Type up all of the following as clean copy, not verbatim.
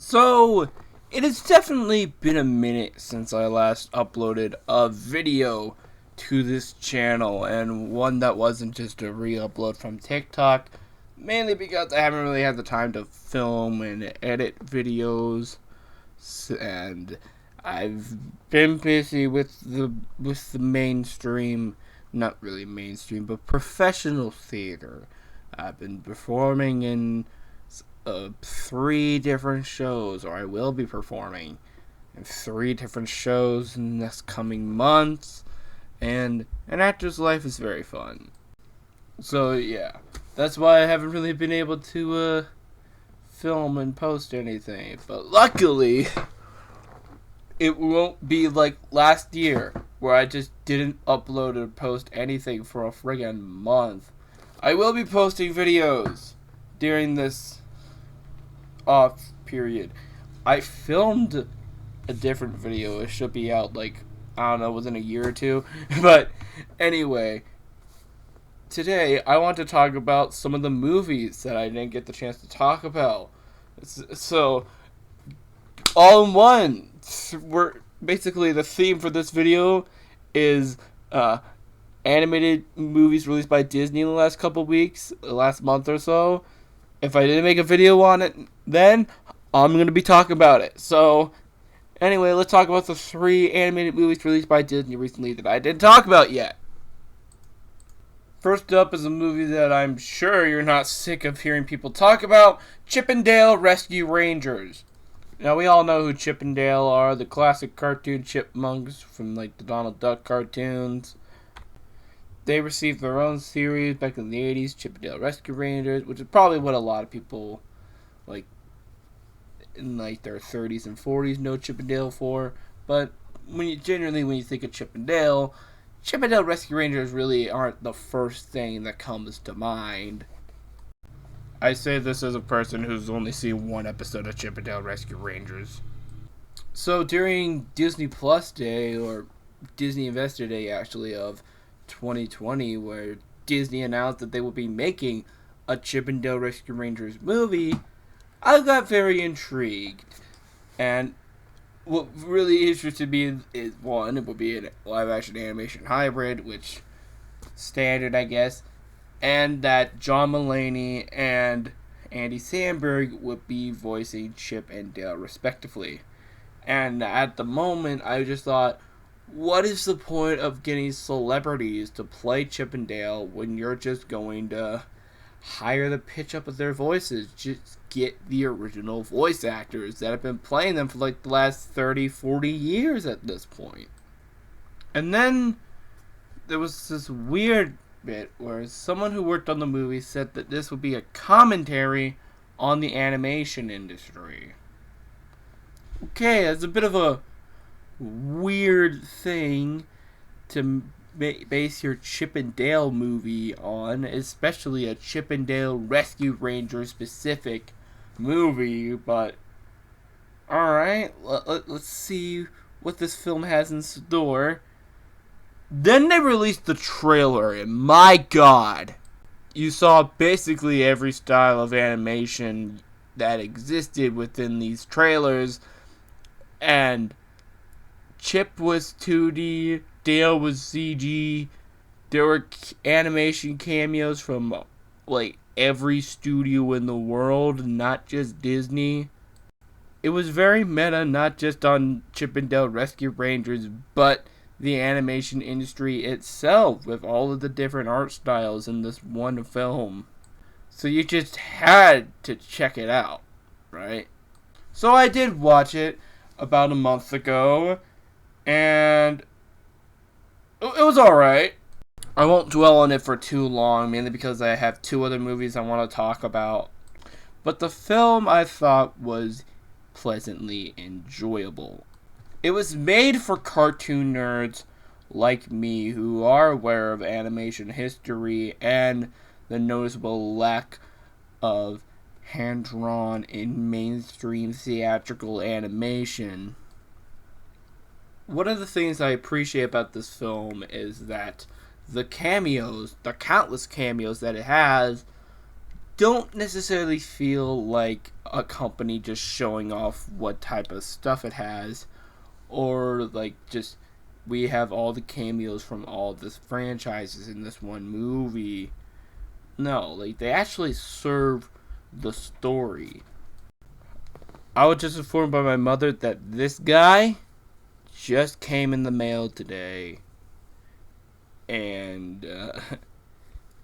So, it has definitely been a minute since I last uploaded a video to this channel, and one that wasn't just a re-upload from TikTok, mainly because I haven't really had the time to film and edit videos, and I've been busy with the mainstream, not really mainstream, but professional theater. I've been performing in 3 different shows, or I will be performing in 3 different shows in the next coming months, and an actor's life is very fun. So yeah, that's why I haven't really been able to film and post anything, but luckily it won't be like last year where I just didn't upload or post anything for a friggin' month. I will be posting videos during this off period. I filmed a different video. It should be out like, I don't know, within a year or two. But anyway, today I want to talk about some of the movies that I didn't get the chance to talk about. So, all in one, we're basically, the theme for this video is animated movies released by Disney in the last couple weeks, the last month or so. If I didn't make a video on it then, I'm going to be talking about it. So, anyway, let's talk about the 3 animated movies released by Disney recently that I didn't talk about yet. First up is a movie that I'm sure you're not sick of hearing people talk about, Chip 'n Dale Rescue Rangers. Now, we all know who Chip and Dale are, the classic cartoon chipmunks from like the Donald Duck cartoons. They received their own series back in the 80s, Chip 'n Dale Rescue Rangers, which is probably what a lot of people like in like their 30s and 40s know Chip 'n Dale for. But when you think of Chip 'n Dale Rescue Rangers really aren't the first thing that comes to mind. I say this as a person who's only seen 1 episode of Chip 'n Dale Rescue Rangers. So during Disney Plus Day, or Disney Investor Day actually, of 2020, where Disney announced that they will be making a Chip 'n Dale Rescue Rangers movie, I got very intrigued. And what really interested me is, 1, it will be a live action animation hybrid, which standard, I guess, and that John Mulaney and Andy Samberg would be voicing Chip and Dale respectively. And at the moment, I just thought, what is the point of getting celebrities to play Chip and Dale when you're just going to hire the pitch up of their voices? Just get the original voice actors that have been playing them for like the last 30, 40 years at this point. And then there was this weird bit where someone who worked on the movie said that this would be a commentary on the animation industry. Okay, that's a bit of a weird thing to base your Chip 'n Dale movie on, especially a Chip 'n Dale Rescue Ranger specific movie, but alright, let's see what this film has in store. Then they released the trailer, and my god, you saw basically every style of animation that existed within these trailers, and Chip was 2D, Dale was CG, there were animation cameos from like every studio in the world, not just Disney. It was very meta, not just on Chip 'n Dale Rescue Rangers, but the animation industry itself, with all of the different art styles in this one film. So you just had to check it out, right? So I did watch it about a month ago, and it was alright. I won't dwell on it for too long, mainly because I have 2 other movies I want to talk about. But the film, I thought, was pleasantly enjoyable. It was made for cartoon nerds like me who are aware of animation history and the noticeable lack of hand-drawn in mainstream theatrical animation. One of the things I appreciate about this film is that the cameos, the countless cameos that it has, don't necessarily feel like a company just showing off what type of stuff it has, or like just we have all the cameos from all the franchises in this one movie. No, like they actually serve the story. I was just informed by my mother that this guy just came in the mail today. And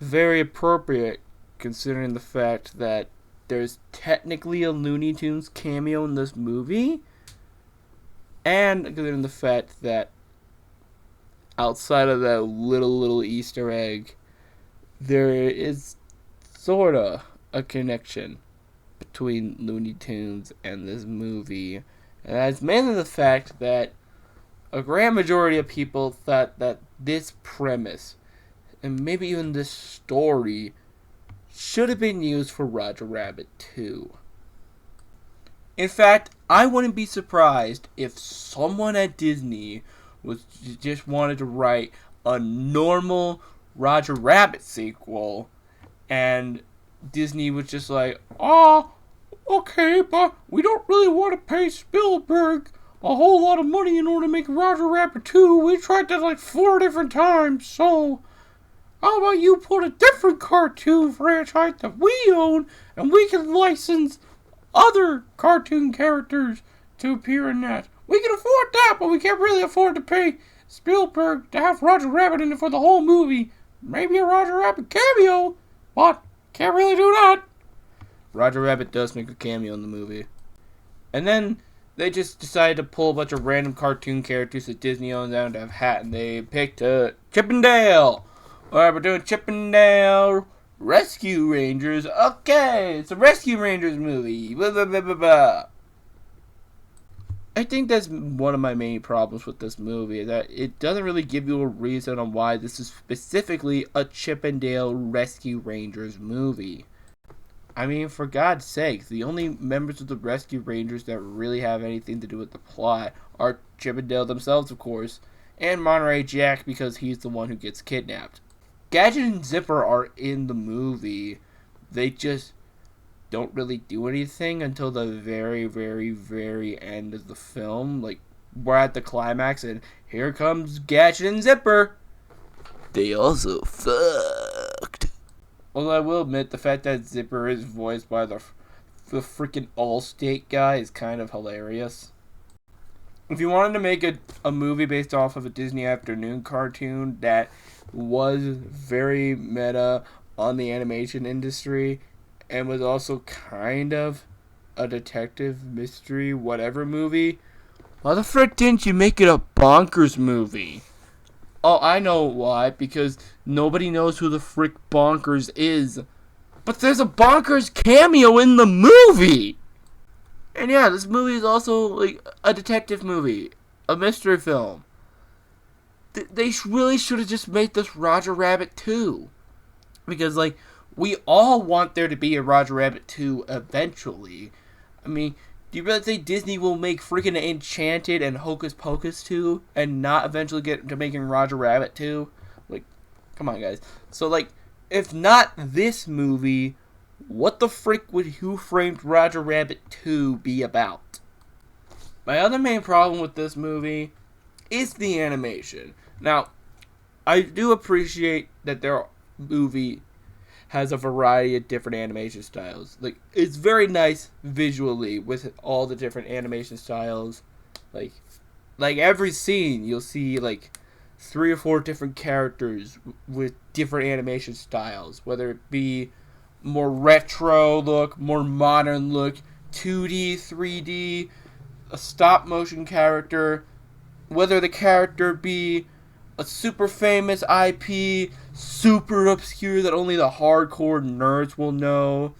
very appropriate considering the fact that there's technically a Looney Tunes cameo in this movie. And considering the fact that outside of that little Easter egg, there is sorta a connection between Looney Tunes and this movie. And that's mainly the fact that a grand majority of people thought that this premise, and maybe even this story, should have been used for Roger Rabbit 2. In fact, I wouldn't be surprised if someone at Disney just wanted to write a normal Roger Rabbit sequel, and Disney was just like, oh, okay, but we don't really want to pay Spielberg a whole lot of money in order to make Roger Rabbit 2. We tried that like 4 different times, so how about you put a different cartoon franchise that we own, and we can license other cartoon characters to appear in that. We can afford that, but we can't really afford to pay Spielberg to have Roger Rabbit in it for the whole movie. Maybe a Roger Rabbit cameo, but can't really do that. Roger Rabbit does make a cameo in the movie. And then they just decided to pull a bunch of random cartoon characters that Disney owns out to have hat, and they picked Chip and Dale. Alright, we're doing Chip and Dale Rescue Rangers. Okay, it's a Rescue Rangers movie. Blah, blah, blah, blah, blah. I think that's one of my main problems with this movie, is that it doesn't really give you a reason on why this is specifically a Chip and Dale Rescue Rangers movie. I mean, for God's sake, the only members of the Rescue Rangers that really have anything to do with the plot are Chip and Dale themselves, of course, and Monterey Jack because he's the one who gets kidnapped. Gadget and Zipper are in the movie. They just don't really do anything until the very, very, very end of the film. Like, we're at the climax and here comes Gadget and Zipper. They also fucked. Although I will admit, the fact that Zipper is voiced by the freaking Allstate guy is kind of hilarious. If you wanted to make a movie based off of a Disney Afternoon cartoon that was very meta on the animation industry and was also kind of a detective mystery whatever movie, why the frick didn't you make it a Bonkers movie? Oh, I know why. Because nobody knows who the frick Bonkers is. But there's a Bonkers cameo in the movie! And yeah, this movie is also like a detective movie. A mystery film. They really should have just made this Roger Rabbit 2. Because, like, we all want there to be a Roger Rabbit 2 eventually. I mean, do you really think Disney will make freaking Enchanted and Hocus Pocus 2 and not eventually get to making Roger Rabbit 2? Like, come on, guys. So, like, if not this movie, what the frick would Who Framed Roger Rabbit 2 be about? My other main problem with this movie is the animation. Now, I do appreciate that their movie has a variety of different animation styles. Like, it's very nice visually with all the different animation styles. Like every scene, you'll see, like, 3 or 4 different characters with different animation styles. Whether it be more retro look, more modern look, 2D, 3D, a stop-motion character. Whether the character be a super famous IP, super obscure that only the hardcore nerds will know,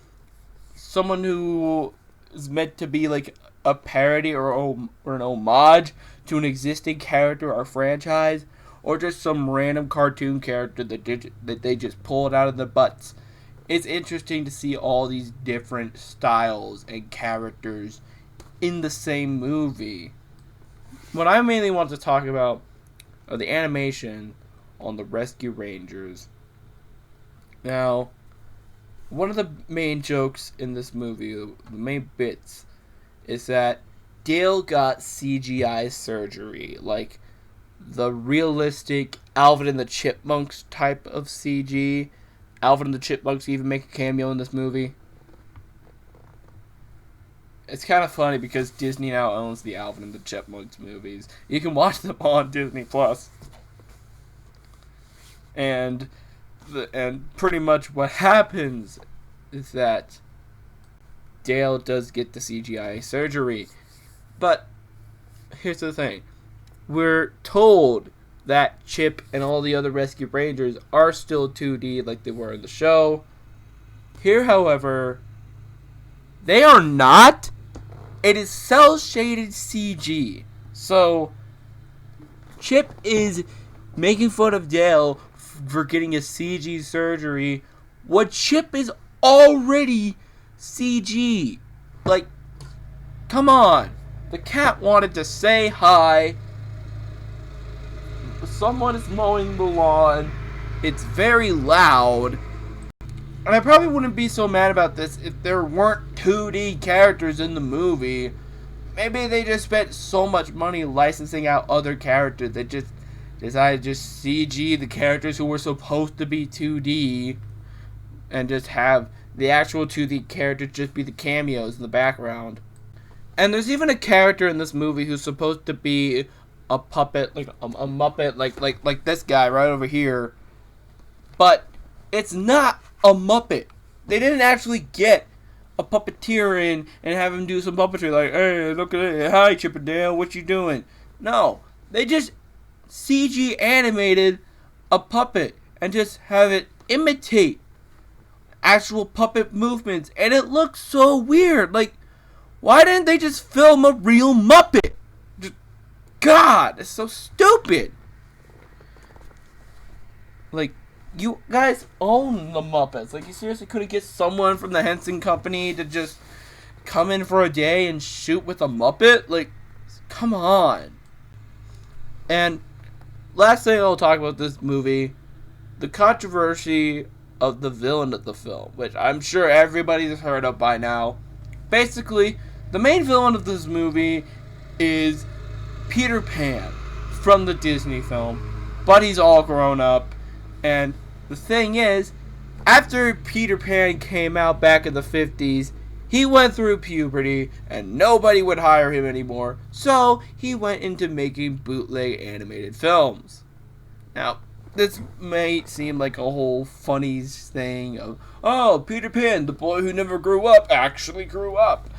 someone who is meant to be like a parody or an homage to an existing character or franchise, or just some random cartoon character that they just pulled out of their butts. It's interesting to see all these different styles and characters in the same movie. What I mainly want to talk about are the animation on the Rescue Rangers. Now, one of the main jokes in this movie, the main bits, is that Dale got CGI surgery, like the realistic Alvin and the Chipmunks type of CG. Alvin and the Chipmunks even make a cameo in this movie. It's kind of funny because Disney now owns the Alvin and the Chipmunks movies. You can watch them on Disney Plus. And pretty much what happens is that Dale does get the CGI surgery. But here's the thing. We're told that Chip and all the other Rescue Rangers are still 2D like they were in the show. Here, however, they are not. It is cel-shaded CG. So, Chip is making fun of Dale for getting a CG surgery. What Chip is already CG. Like, come on. The cat wanted to say hi. Someone is mowing the lawn. It's very loud. And I probably wouldn't be so mad about this if there weren't 2D characters in the movie. Maybe they just spent so much money licensing out other characters. They just decided to just CG the characters who were supposed to be 2D. And just have the actual 2D characters just be the cameos in the background. And there's even a character in this movie who's supposed to be a puppet, like a Muppet, like this guy right over here. But it's not a Muppet. They didn't actually get a puppeteer in and have him do some puppetry like, hey, look at it, hi Chip and Dale, what you doing? No, they just CG animated a puppet and just have it imitate actual puppet movements, and it looks so weird. Like, why didn't they just film a real Muppet? God, it's so stupid. Like, you guys own the Muppets. Like, you seriously couldn't get someone from the Henson Company to just come in for a day and shoot with a Muppet? Like, come on. And last thing I'll talk about this movie, the controversy of the villain of the film, which I'm sure everybody's heard of by now. Basically, the main villain of this movie is Peter Pan from the Disney film, but he's all grown up. And the thing is, after Peter Pan came out back in the 50s, he went through puberty and nobody would hire him anymore, so he went into making bootleg animated films. Now, this may seem like a whole funny thing of, oh, Peter Pan, the boy who never grew up, actually grew up.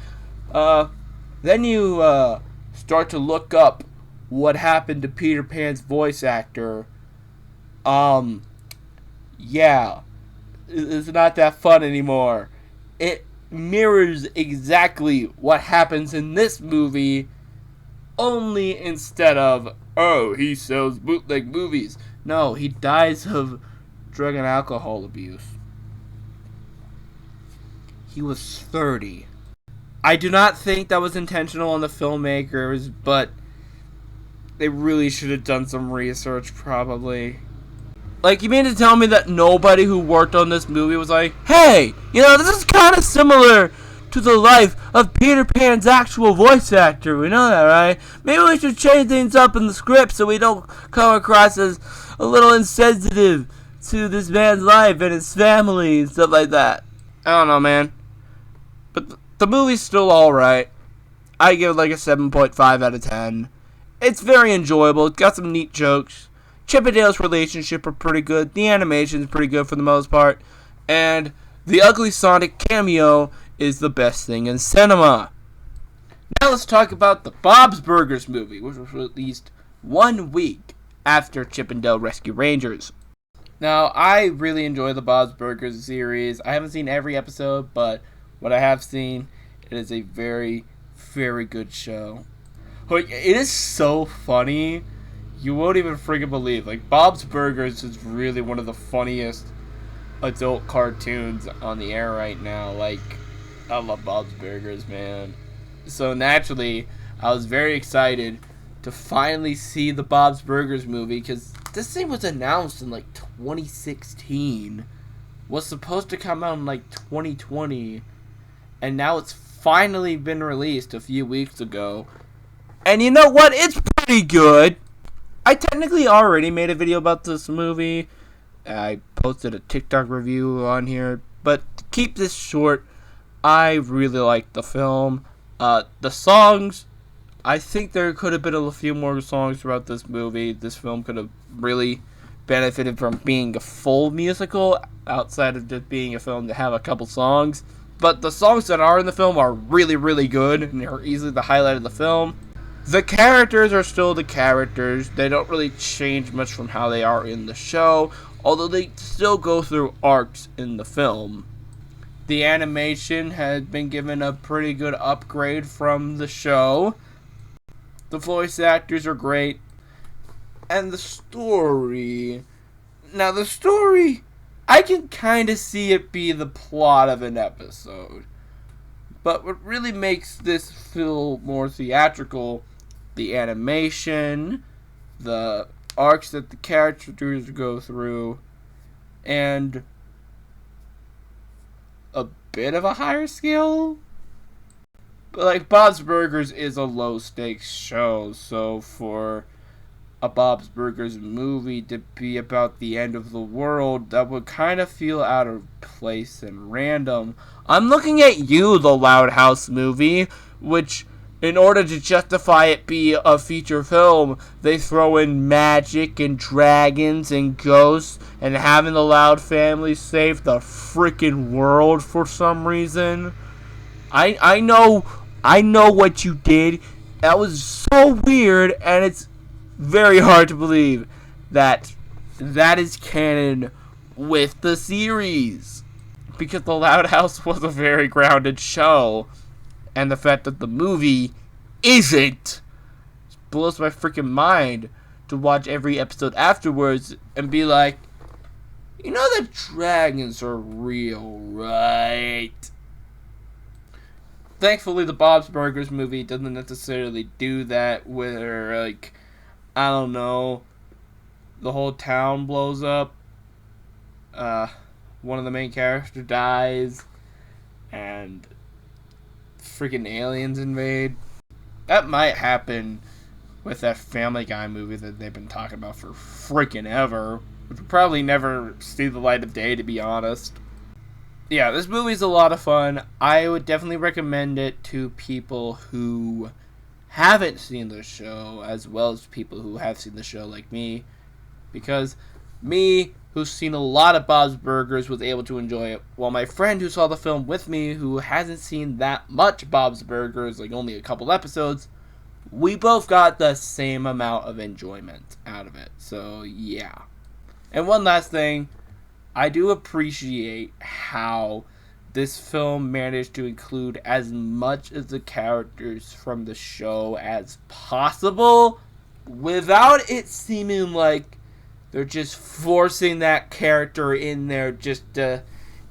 Then you start to look up what happened to Peter Pan's voice actor. Yeah, it's not that fun anymore. It mirrors exactly what happens in this movie, only instead of, oh, he sells bootleg movies. No, he dies of drug and alcohol abuse. He was 30. I do not think that was intentional on the filmmakers, but they really should have done some research, probably. Like, you mean to tell me that nobody who worked on this movie was like, hey, you know, this is kind of similar to the life of Peter Pan's actual voice actor. We know that, right? Maybe we should change things up in the script so we don't come across as a little insensitive to this man's life and his family and stuff like that. I don't know, man. But the movie's still alright. I give it like a 7.5 out of 10. It's very enjoyable. It's got some neat jokes. Chip and Dale's relationship are pretty good. The animation is pretty good for the most part. And the Ugly Sonic cameo is the best thing in cinema. Now let's talk about the Bob's Burgers movie, which was released 1 week after Chip and Dale Rescue Rangers. Now, I really enjoy the Bob's Burgers series. I haven't seen every episode, but what I have seen, it is a very, very good show. Like, it is so funny. You won't even freaking believe. Like, Bob's Burgers is really one of the funniest adult cartoons on the air right now. Like, I love Bob's Burgers, man. So naturally, I was very excited to finally see the Bob's Burgers movie, because this thing was announced in like 2016. was supposed to come out in like 2020, and now it's finally been released a few weeks ago. And you know what? It's pretty good. I technically already made a video about this movie. I posted a TikTok review on here, but to keep this short, I really liked the film. The songs, I think there could have been a few more songs throughout this movie. This film could have really benefited from being a full musical outside of just being a film to have a couple songs. But the songs that are in the film are really, really good and are easily the highlight of the film. The characters are still the characters. They don't really change much from how they are in the show, although they still go through arcs in the film. The animation has been given a pretty good upgrade from the show. The voice actors are great. And the story... Now, the story, I can kind of see it be the plot of an episode. But what really makes this feel more theatrical, the animation, the arcs that the characters go through, and a bit of a higher scale. But like, Bob's Burgers is a low stakes show, so for a Bob's Burgers movie to be about the end of the world, that would kind of feel out of place and random. I'm looking at you, the Loud House movie, which, in order to justify it be a feature film, they throw in magic and dragons and ghosts and having the Loud family save the freaking world for some reason. I know what you did. That was so weird, and it's very hard to believe that that is canon with the series, because the Loud House was a very grounded show, and the fact that the movie isn't blows my freaking mind to watch every episode afterwards and be like, you know that dragons are real, right? Thankfully, the Bob's Burgers movie doesn't necessarily do that, where, like, I don't know, the whole town blows up, one of the main characters dies, and freaking aliens invade. That might happen with that Family Guy movie that they've been talking about for freaking ever, which will probably never see the light of day, to be honest. Yeah, this movie's a lot of fun. I would definitely recommend it to people who haven't seen the show, as well as people who have seen the show like me, because me, who's seen a lot of Bob's Burgers, was able to enjoy it, while my friend who saw the film with me, who hasn't seen that much Bob's Burgers, like only a couple episodes, we both got the same amount of enjoyment out of it. So yeah. And one last thing, I do appreciate how this film managed to include as much of the characters from the show as possible without it seeming like they're just forcing that character in there just to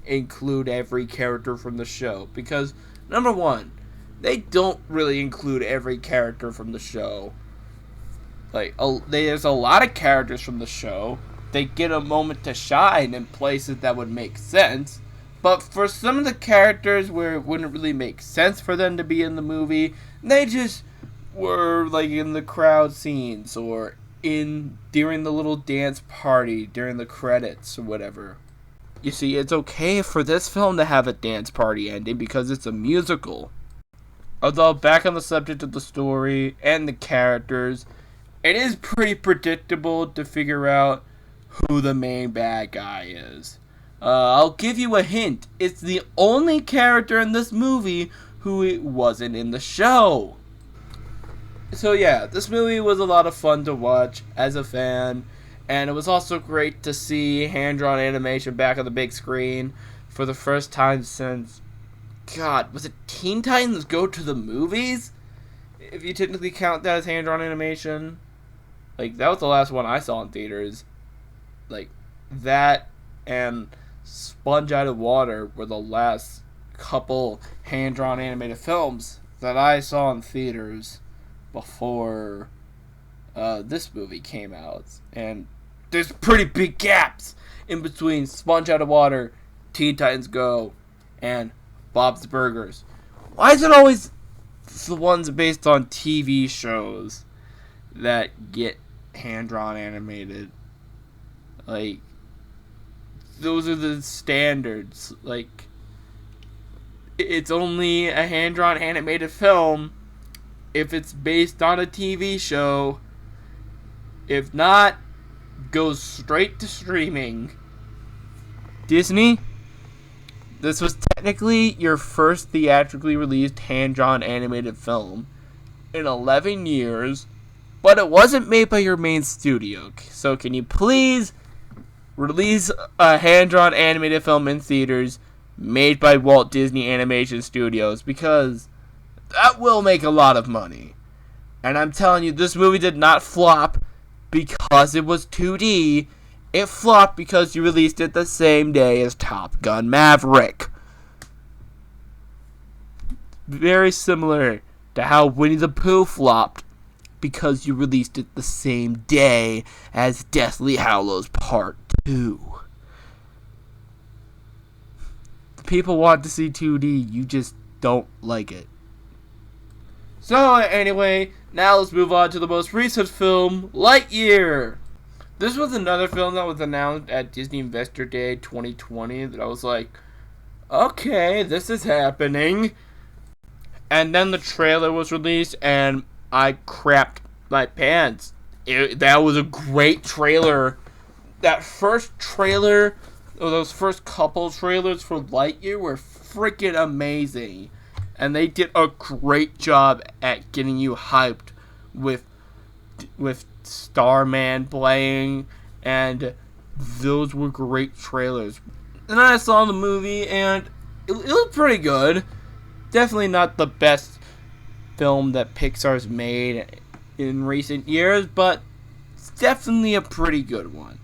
include every character from the show. Because, number one, they don't really include every character from the show. Like, there's a lot of characters from the show. They get a moment to shine in places that would make sense. But for some of the characters where it wouldn't really make sense for them to be in the movie, they just were like in the crowd scenes or during the little dance party during the credits or whatever. You see, it's okay for this film to have a dance party ending because it's a musical. Although, back on the subject of the story and the characters, it is pretty predictable to figure out who the main bad guy is. I'll give you a hint. It's the only character in this movie who wasn't in the show. So yeah, this movie was a lot of fun to watch as a fan, and it was also great to see hand-drawn animation back on the big screen for the first time since, God, was it Teen Titans Go to the Movies? If you technically count that as hand-drawn animation. Like, that was the last one I saw in theaters. Like, that and Sponge Out of Water were the last couple hand-drawn animated films that I saw in theaters before this movie came out. And there's pretty big gaps in between Sponge Out of Water Teen Titans Go, and Bob's Burgers. Why is it always the ones based on TV shows that get hand-drawn animated? Like, those are the standards. Like, it's only a hand-drawn animated film if it's based on a TV show. If not, goes straight to streaming. Disney, this was technically your first theatrically released hand-drawn animated film in 11 years, but it wasn't made by your main studio. So can you please release a hand-drawn animated film in theaters made by Walt Disney Animation Studios, because that will make a lot of money. And I'm telling you, this movie did not flop because it was 2D. It flopped because you released it the same day as Top Gun Maverick. Very similar to how Winnie the Pooh flopped because you released it the same day as Deathly Hallows Part 2. The people want to see 2D, you just don't like it. So anyway, now let's move on to the most recent film, Lightyear. This was another film that was announced at Disney Investor Day 2020 that I was like, okay, this is happening. And then the trailer was released and I crapped my pants. That was a great trailer. That first trailer, or those first couple trailers for Lightyear were freaking amazing. And they did a great job at getting you hyped with Starman playing, and those were great trailers. And then I saw the movie, and it was pretty good. Definitely not the best film that Pixar's made in recent years, but it's definitely a pretty good one.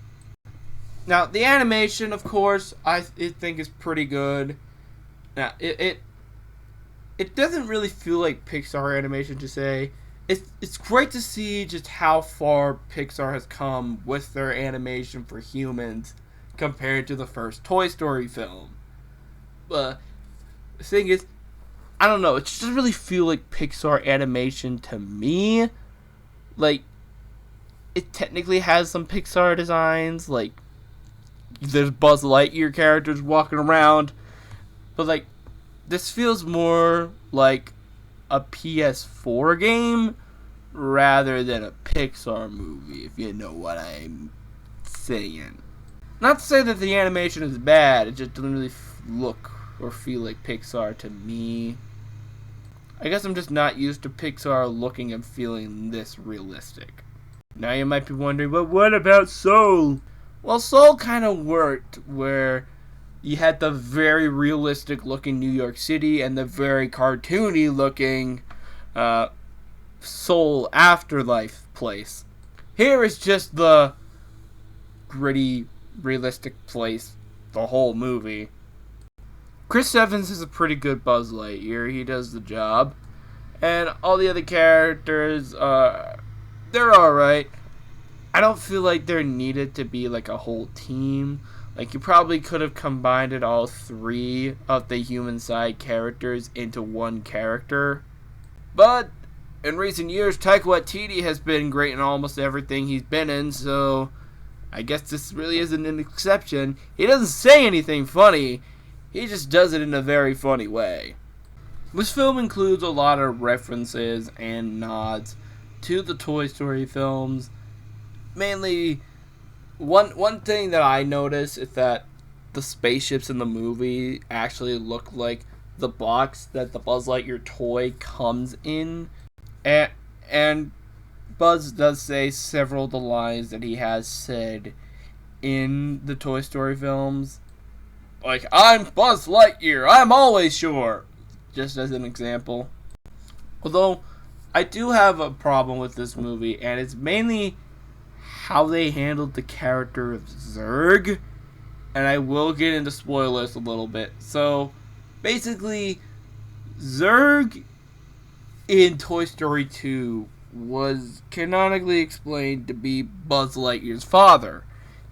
Now, the animation, of course, I think is pretty good. Now, it doesn't really feel like Pixar animation to say. It's great to see just how far Pixar has come with their animation for humans compared to the first Toy Story film. But the thing is, I don't know, it just doesn't really feel like Pixar animation to me. Like, it technically has some Pixar designs, like, there's Buzz Lightyear characters walking around, but, like, this feels more like a PS4 game rather than a Pixar movie, if you know what I'm saying. Not to say that the animation is bad, it just doesn't really look or feel like Pixar to me. I guess I'm just not used to Pixar looking and feeling this realistic. Now you might be wondering, but what about Soul? Well, Soul kind of worked where you had the very realistic looking New York City and the very cartoony looking Soul Afterlife place. Here is just the gritty, realistic place, the whole movie. Chris Evans is a pretty good Buzz Lightyear. He does the job. And all the other characters, they're alright. I don't feel like there needed to be like a whole team. Like, you probably could have combined all three of the human side characters into one character. But in recent years, Taika Waititi has been great in almost everything he's been in, so I guess this really isn't an exception. He doesn't say anything funny, he just does it in a very funny way. This film includes a lot of references and nods to the Toy Story films. Mainly, one thing that I noticed is that the spaceships in the movie actually look like the box that the Buzz Lightyear toy comes in. And Buzz does say several of the lines that he has said in the Toy Story films. Like, I'm Buzz Lightyear, I'm always sure. Just as an example. Although, I do have a problem with this movie, and it's mainly how they handled the character of Zurg. And I will get into spoilers a little bit. So, basically, Zurg in Toy Story 2 was canonically explained to be Buzz Lightyear's father.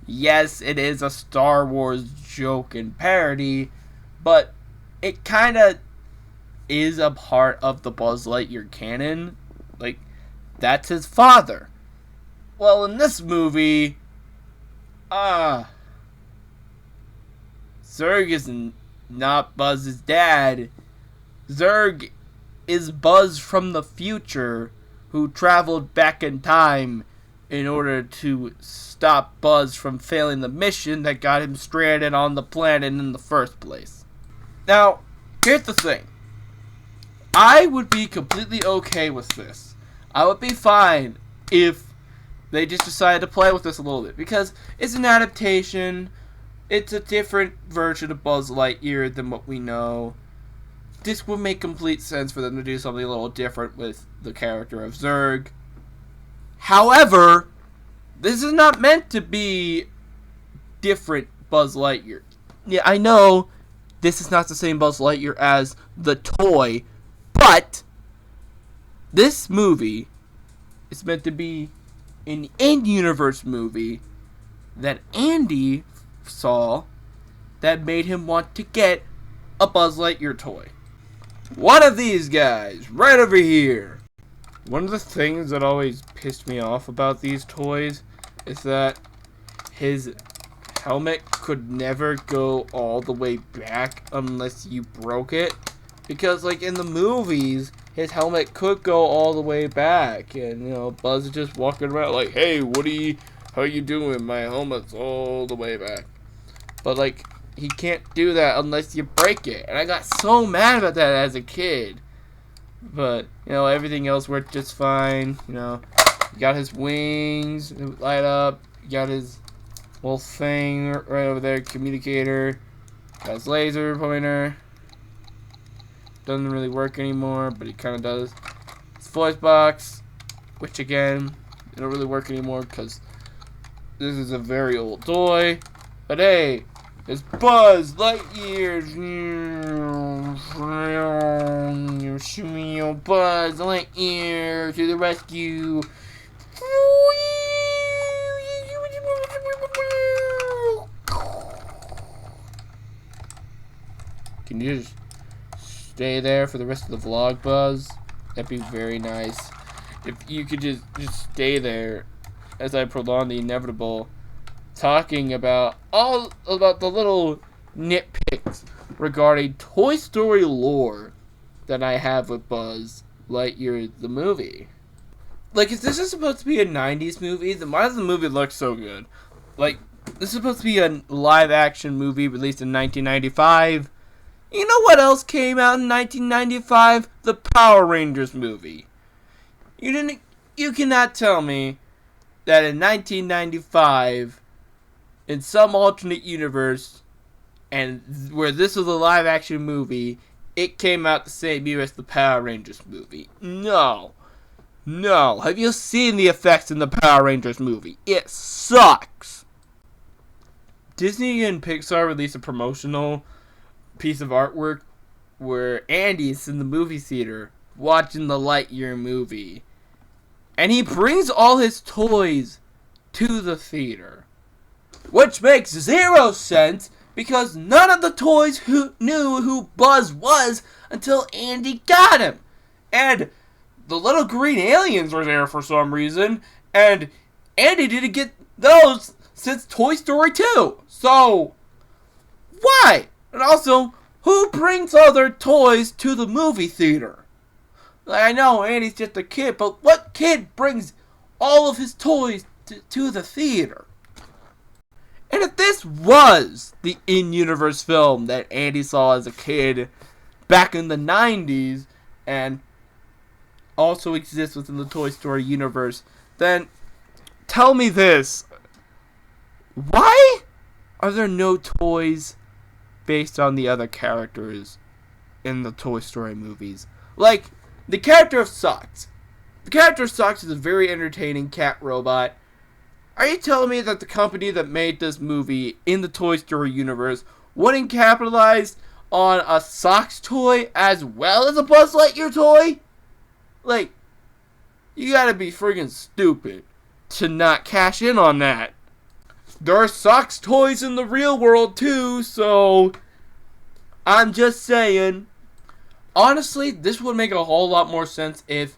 yes, it is a Star Wars joke and parody, but it kind of is a part of the Buzz Lightyear canon. Like, that's his father. Well, in this movie, Zurg is not Buzz's dad. Zurg is Buzz from the future who traveled back in time in order to stop Buzz from failing the mission that got him stranded on the planet in the first place. Now, here's the thing. I would be completely okay with this. I would be fine if they just decided to play with this a little bit, because it's an adaptation. It's a different version of Buzz Lightyear than what we know. This would make complete sense for them to do something a little different with the character of Zurg. However, this is not meant to be different Buzz Lightyear. Yeah, I know this is not the same Buzz Lightyear as the toy, but this movie is meant to be an in-universe movie that Andy saw that made him want to get a Buzz Lightyear toy. One of these guys, right over here. One of the things that always pissed me off about these toys is that his helmet could never go all the way back unless you broke it. Because, like, in the movies, his helmet could go all the way back. And, you know, Buzz is just walking around like, hey, Woody, how you doing? My helmet's all the way back. But, like, he can't do that unless you break it. And I got so mad about that as a kid. But, you know, everything else worked just fine. You know, he got his wings light up. He got his little thing right over there, communicator. Got his laser pointer. Doesn't really work anymore, but he kind of does. His voice box, which again, it don't really work anymore because this is a very old toy. But hey, it's Buzz Lightyear. Shoo, Buzz Lightyear to the rescue. Can you just stay there for the rest of the vlog, Buzz? That'd be very nice. If you could just stay there as I prolong the inevitable, talking about the little nitpicks regarding Toy Story lore that I have with Buzz Lightyear the movie. Like, if this is supposed to be a 90s movie, then why does the movie look so good? Like, this is supposed to be a live-action movie released in 1995. You know what else came out in 1995? The Power Rangers movie. You cannot tell me that in 1995, in some alternate universe, and where this was a live-action movie, it came out the same year as the Power Rangers movie. No. No. Have you seen the effects in the Power Rangers movie? It sucks. Disney and Pixar released a promotional piece of artwork where Andy's in the movie theater watching the Lightyear movie. And he brings all his toys to the theater. Which makes zero sense because none of the toys knew who Buzz was until Andy got him. And the little green aliens were there for some reason. And Andy didn't get those since Toy Story 2. So, why? And also, who brings all their toys to the movie theater? Like, I know Andy's just a kid, but what kid brings all of his toys to the theater? And if this was the in-universe film that Andy saw as a kid back in the 90s and also exists within the Toy Story universe, then tell me this. Why are there no toys based on the other characters in the Toy Story movies? Like, the character of Socks. The character of Socks is a very entertaining cat robot. Are you telling me that the company that made this movie in the Toy Story universe wouldn't capitalize on a Socks toy as well as a Buzz Lightyear toy? Like, you gotta be friggin' stupid to not cash in on that. there are socks toys in the real world too, so I'm just saying. Honestly, this would make a whole lot more sense if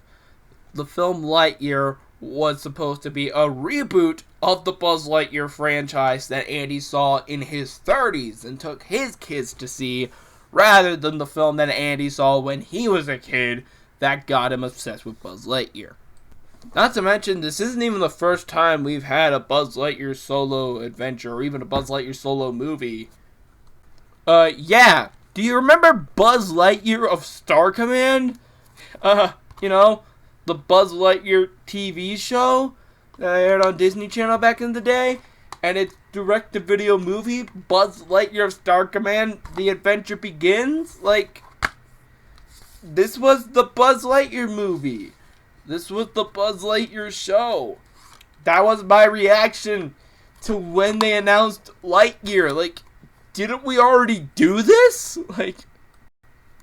the film Lightyear was supposed to be a reboot of the Buzz Lightyear franchise that Andy saw in his 30s and took his kids to see, rather than the film that Andy saw when he was a kid that got him obsessed with Buzz Lightyear. Not to mention, this isn't even the first time we've had a Buzz Lightyear solo adventure or even a Buzz Lightyear solo movie. Yeah. Do you remember Buzz Lightyear of Star Command? You know, the Buzz Lightyear TV show that aired on Disney Channel back in the day? And its direct-to-video movie, Buzz Lightyear of Star Command, The Adventure Begins? Like, this was the Buzz Lightyear movie. This was the Buzz Lightyear show. That was my reaction to when they announced Lightyear. Like, didn't we already do this? Like,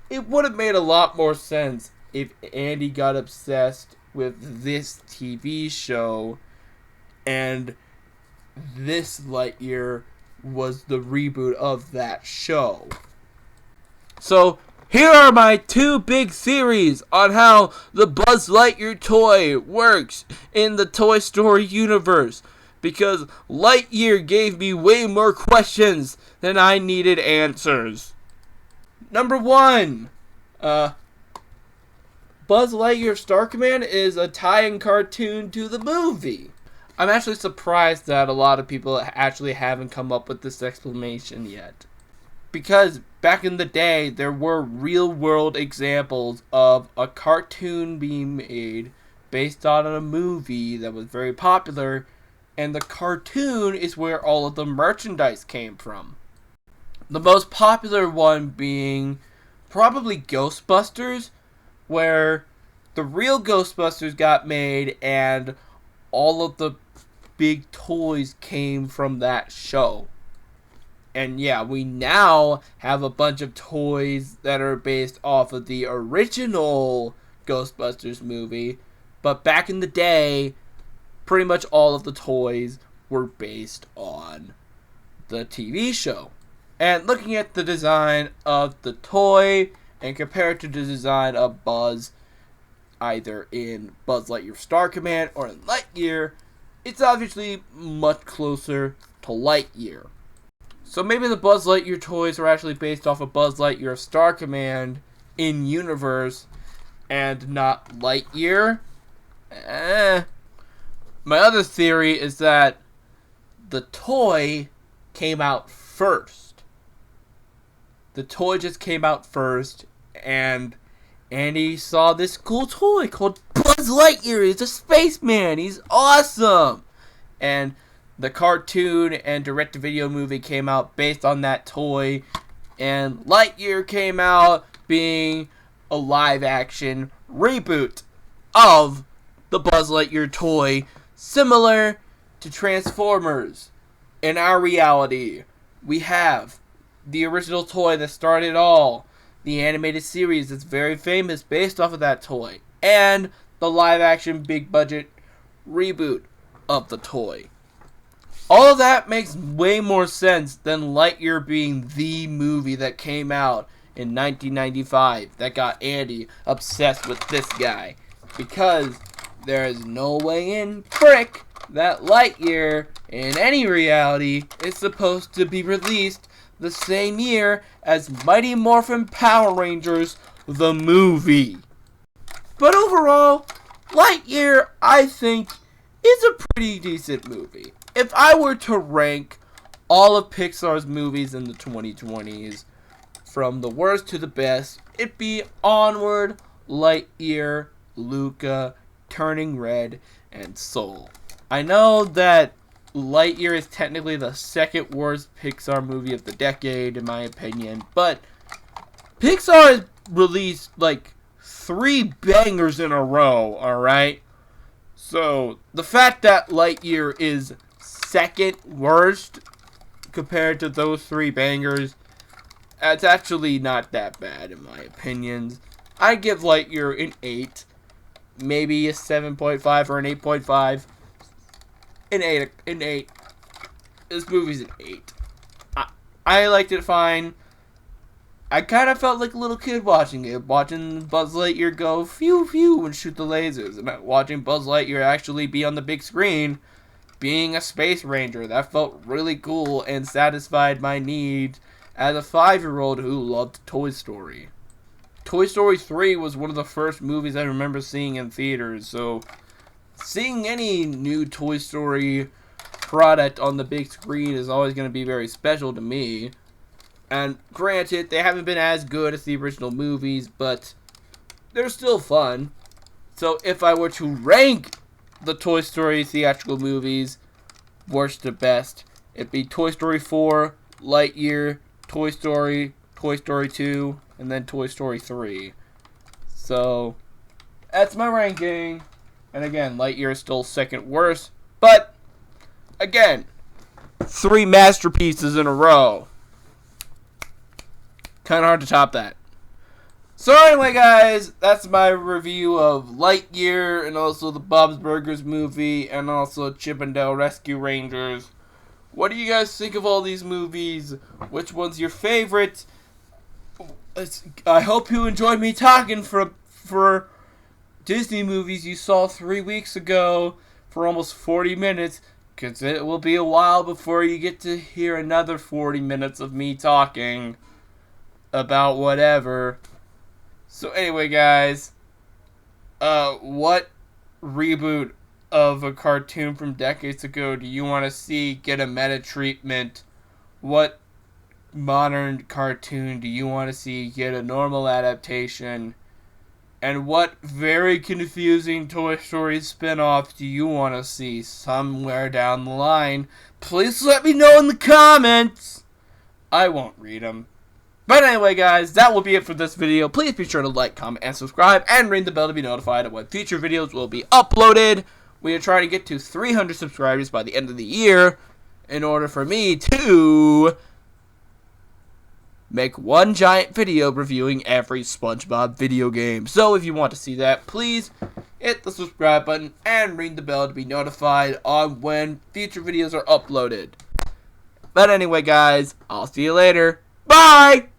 it would have made a lot more sense if Andy got obsessed with this TV show and this Lightyear was the reboot of that show. So, here are my two big theories on how the Buzz Lightyear toy works in the Toy Story universe. Because Lightyear gave me way more questions than I needed answers. Number 1. Buzz Lightyear Star Command is a tie-in cartoon to the movie. I'm actually surprised that a lot of people actually haven't come up with this explanation yet. Because back in the day, there were real-world examples of a cartoon being made based on a movie that was very popular, and the cartoon is where all of the merchandise came from. The most popular one being probably Ghostbusters, where the real Ghostbusters got made and all of the big toys came from that show. And yeah, we now have a bunch of toys that are based off of the original Ghostbusters movie, but back in the day, pretty much all of the toys were based on the TV show. And looking at the design of the toy and compared to the design of Buzz, either in Buzz Lightyear Star Command or in Lightyear, it's obviously much closer to Lightyear. So maybe the Buzz Lightyear toys are actually based off of Buzz Lightyear Star Command in universe and not Lightyear. My other theory is that the toy came out first. The toy just came out first, and Andy saw this cool toy called Buzz Lightyear. He's a spaceman. He's awesome. And the cartoon and direct-to-video movie came out based on that toy, and Lightyear came out being a live-action reboot of the Buzz Lightyear toy, similar to Transformers. In our reality, we have the original toy that started it all, the animated series that's very famous based off of that toy, and the live-action big-budget reboot of the toy. All of that makes way more sense than Lightyear being the movie that came out in 1995 that got Andy obsessed with this guy. Because there is no way in frick that Lightyear, in any reality, is supposed to be released the same year as Mighty Morphin Power Rangers, the movie. But overall, Lightyear, I think, is a pretty decent movie. If I were to rank all of Pixar's movies in the 2020s, from the worst to the best, it'd be Onward, Lightyear, Luca, Turning Red, and Soul. I know that Lightyear is technically the second worst Pixar movie of the decade, in my opinion, but Pixar has released like 3 bangers in a row, alright? So, the fact that Lightyear is second worst compared to those 3 bangers, it's actually not that bad in my opinions. I give Lightyear an 8, maybe a 7.5 or an 8.5. An 8. this movie's an 8. I liked it fine. I kind of felt like a little kid watching it, watching Buzz Lightyear go phew phew and shoot the lasers, and watching Buzz Lightyear actually be on the big screen, being a space ranger. That felt really cool and satisfied my need as a 5-year-old who loved Toy Story. Toy Story 3 was one of the first movies I remember seeing in theaters, so seeing any new Toy Story product on the big screen is always going to be very special to me. And granted, they haven't been as good as the original movies, but they're still fun. So if I were to rank the Toy Story theatrical movies, worst to best, it'd be Toy Story 4, Lightyear, Toy Story 2, and then Toy Story 3. So that's my ranking. And again, Lightyear is still second worst, but again, 3 masterpieces in a row. Kind of hard to top that. So anyway, guys, that's my review of Lightyear and also the Bob's Burgers movie and also Chip 'n Dale Rescue Rangers. What do you guys think of all these movies? Which one's your favorite? I hope you enjoyed me talking for Disney movies you saw 3 weeks ago for almost 40 minutes, because it will be a while before you get to hear another 40 minutes of me talking about whatever. So anyway, guys, what reboot of a cartoon from decades ago do you want to see get a meta treatment? What modern cartoon do you want to see get a normal adaptation? And what very confusing Toy Story spin-off do you want to see somewhere down the line? Please let me know in the comments. I won't read them. But anyway, guys, that will be it for this video. Please be sure to like, comment, and subscribe, and ring the bell to be notified of when future videos will be uploaded. We are trying to get to 300 subscribers by the end of the year in order for me to make one giant video reviewing every SpongeBob video game. So if you want to see that, please hit the subscribe button and ring the bell to be notified on when future videos are uploaded. But anyway, guys, I'll see you later. Bye!